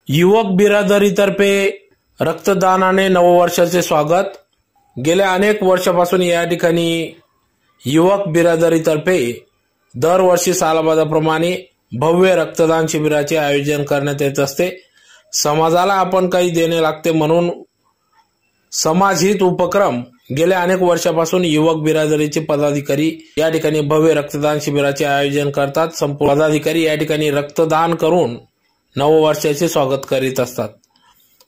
युवक बिरादरीतर्फे रक्तदानाने नववर्षाचे स्वागत। गेल्या अनेक वर्षापासून या ठिकाणी युवक बिरादरीतर्फे दरवर्षी सालाबादाप्रमाणे भव्य रक्तदान शिबिराचे आयोजन करण्यात येत असते। समाजाला आपण काही देणे लागते म्हणून समाजहित उपक्रम गेल्या अनेक वर्षापासून युवक बिरादरीचे पदाधिकारी या ठिकाणी भव्य रक्तदान शिबिराचे आयोजन करतात। संपूर्ण पदाधिकारी या ठिकाणी रक्तदान करून नववर्षाचे स्वागत करीत असतात।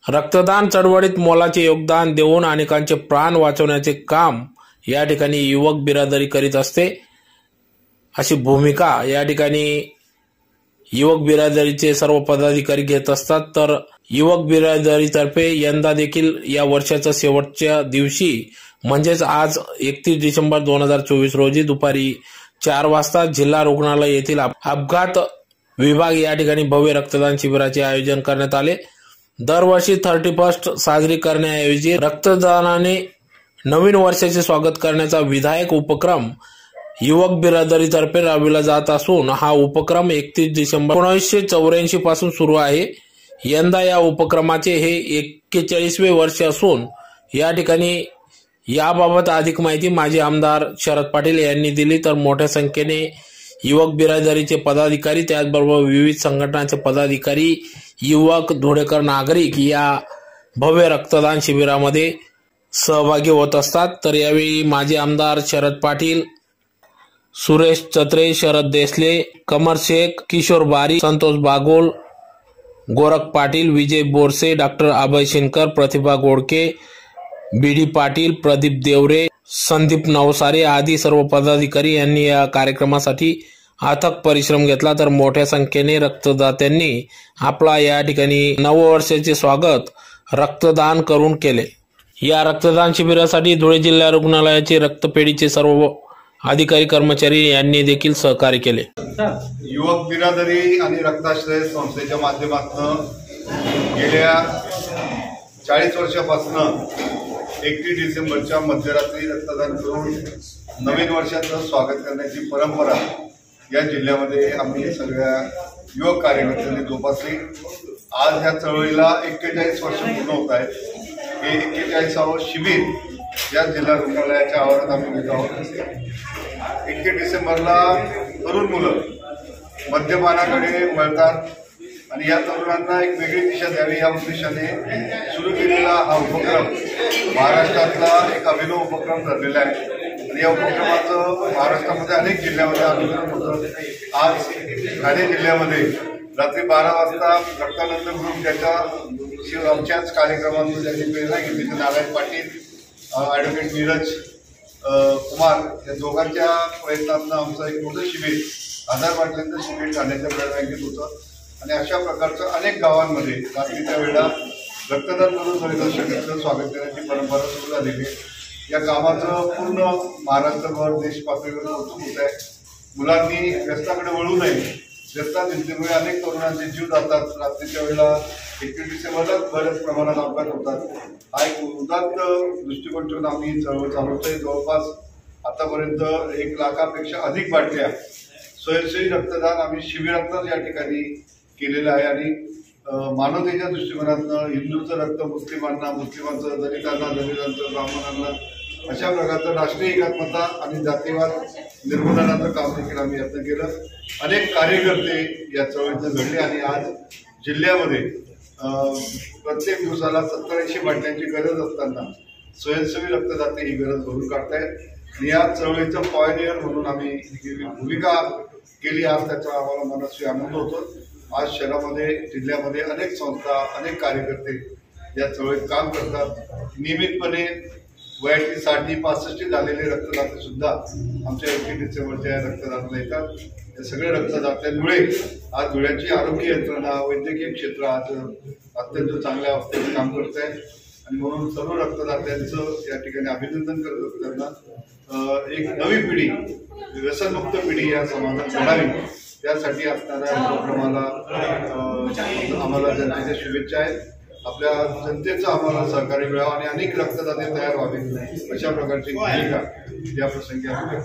रक्तदान चळवळीत मोलाचे योगदान देऊन अनेकांचे प्राण वाचवण्याचे काम या ठिकाणी युवक बिरादरी करीत असते, अशी भूमिका या ठिकाणी युवक बिरादरीचे सर्व पदाधिकारी घेत असतात। तर युवक बिरादरीतर्फे यंदा देखील या वर्षाच्या शेवटच्या दिवशी म्हणजेच आज 31 डिसेंबर 2024 रोजी दुपारी 4 वाजता जिल्हा रुग्णालय येथील अपघात विभाग या ठिकाणी भव्य रक्तदान शिबिराचे आयोजन करण्यात आले। दरवर्षी 31st साजरी करण्याऐवजी रक्तदानाने नवीन वर्षाचे स्वागत करण्याचा विधायक उपक्रम युवक बिरादरीतर्फे राबविला जात असून हा उपक्रम 31 डिसेंबर 1984 पासून सुरू आहे। यंदा या उपक्रमाचे हे 41वे वर्ष असून या ठिकाणी याबाबत अधिक माहिती माजी आमदार शरद पाटील यांनी दिली। तर मोठ्या संख्येने युवक बिरादरीचे पदाधिकारी त्याचबरोबर विविध संघटनांचे पदाधिकारी, युवक, धुळेकर नागरिक या भव्य रक्तदान शिबिरामध्ये सहभागी होत असतात। तर यावेळी माजी आमदार शरद पाटील, सुरेश चत्रे, शरद देसले, कमर शेख, किशोर बारी, संतोष बागोल, गोरख पाटील, विजय बोरसे, डॉक्टर अभय शिनकर, प्रतिभा गोडके, बीडी पाटील, प्रदीप देवरे, संदीप नवसारे आदी सर्व पदाधिकारी यांनी या कार्यक्रमासाठी अथक परिश्रम घेतला। तर मोठ्या संख्येने रक्तदात्यांनी आपला या ठिकाणी नववर्षाचे स्वागत रक्तदान करून केले। या रक्तदान शिबिरासाठी धुळे जिल्हा रुग्णालयाचे रक्तपेढीचे सर्व अधिकारी कर्मचारी यांनी देखील सहकार्य केले। युवक बिरादरी आणि रक्ताश्रय संस्थेच्या माध्यमातून गेल्या 40 वर्षापासून 31 डिसेंबरच्या मध्यरात्री रक्तदान करून नवीन वर्षाचं स्वागत करण्याची परंपरा या जिल्ह्यामध्ये आम्ही सगळ्या युवक कार्यकर्त्यांनी जोपासली। आज ह्या चळवळीला 41 वर्ष पूर्ण होत आहेत। हे 41वे शिबिर या जिल्हा रुग्णालयाच्या आवारात आम्ही घेत आहोत। 31 डिसेंबरला तरुण मुलं मद्यपानाकडे वळतात आणि या तरुणांना एक वेगळी दिशा द्यावी या उद्देशाने सुरू केलेला हा उपक्रम महाराष्ट्रातला एक अभिनव उपक्रम ठरलेला आहे आणि या उपक्रमाचं महाराष्ट्रामध्ये अनेक जिल्ह्यामध्ये अनुसरण होतं। आज ठाणे जिल्ह्यामध्ये रात्री 12 वाजता रक्तानंद ग्रुप त्याच्या आमच्याच कार्यक्रमातून त्यांनी प्रेरणा घेतली। नारायण पाटील, ॲडव्होकेट नीरज कुमार या दोघांच्या प्रयत्नातून आमचं एक मोठं शिबिर, आधार बाटल्यांचं शिबिर ठाण्याच्या ब्लड बँकेत होतं आणि अशा प्रकारचं अनेक गावांमध्ये रात्रीच्या वेळेला रक्तदान करून नववर्षाचं स्वागत करण्याची परंपरा सुरू झालेली आहे। या कामाचं पूर्ण महाराष्ट्रभर देश पातळीवर कौतुक होत आहे। मुलांनी व्यसनाकडे वळू नये। व्यसनाधीनतेमुळे अनेक तरुणांचे जीव जातात। रात्रीच्या वेळेला 31 डिसेंबरला बऱ्याच प्रमाणात अपघात होतात। हा एक उदात्त दृष्टिकोन ठेवून आम्ही चळवळ चालवतोय। जवळपास आतापर्यंत 1 लाखापेक्षा अधिक बाटल्या स्वयंसेवी रक्तदान आम्ही शिबिरातच या ठिकाणी केलेलं आहे आणि मानवतेच्या दृष्टिकोनातून हिंदूचं रक्त मुस्लिमांना, मुस्लिमांचं दलितांना, दलितांचं ब्राह्मणांना, अशा प्रकारचं राष्ट्रीय एकात्मता आणि जातीवाद निर्मूलनाचं काम देखील आम्ही यत्न केलं। अनेक कार्यकर्ते या चळवळीत घडले आणि आज जिल्ह्यामध्ये प्रत्येक दिवसाला 70-80 बाटल्यांची गरज असताना स्वयंसेवी रक्तदाते ही गरज भरून काढतायत आणि या चळवळीचं पॉयनियर म्हणून आम्ही भूमिका केली। आज त्याचा आम्हाला मनस्वी आनंद होतो। आज शहरामध्ये, जिल्ह्यामध्ये अनेक संस्था, अनेक कार्यकर्ते या चळवळीत काम करतात। नियमितपणे वयाची 60-65 झालेले रक्तदाते सुद्धा आमच्या 31 डिसेंबरच्या रक्तदानाला येतात। या सगळ्या रक्तदात्यांमुळे आज धुळ्याची आरोग्य यंत्रणा, वैद्यकीय क्षेत्र आज अत्यंत चांगल्या अवस्थेत काम करत आहे आणि म्हणून सर्व रक्तदात्यांचं या ठिकाणी अभिनंदन करत असताना एक नवी पिढी, व्यसनमुक्त पिढी या समाजात घडावी त्यासाठी असणाऱ्या उपक्रमाला आम्हाला जनतेच्या शुभेच्छा आहेत। आपल्या जनतेचं आम्हाला सहकार्य मिळावं आणि अनेक रक्तदाते तयार व्हावे अशा प्रकारची भूमिका या प्रसंगी आम्ही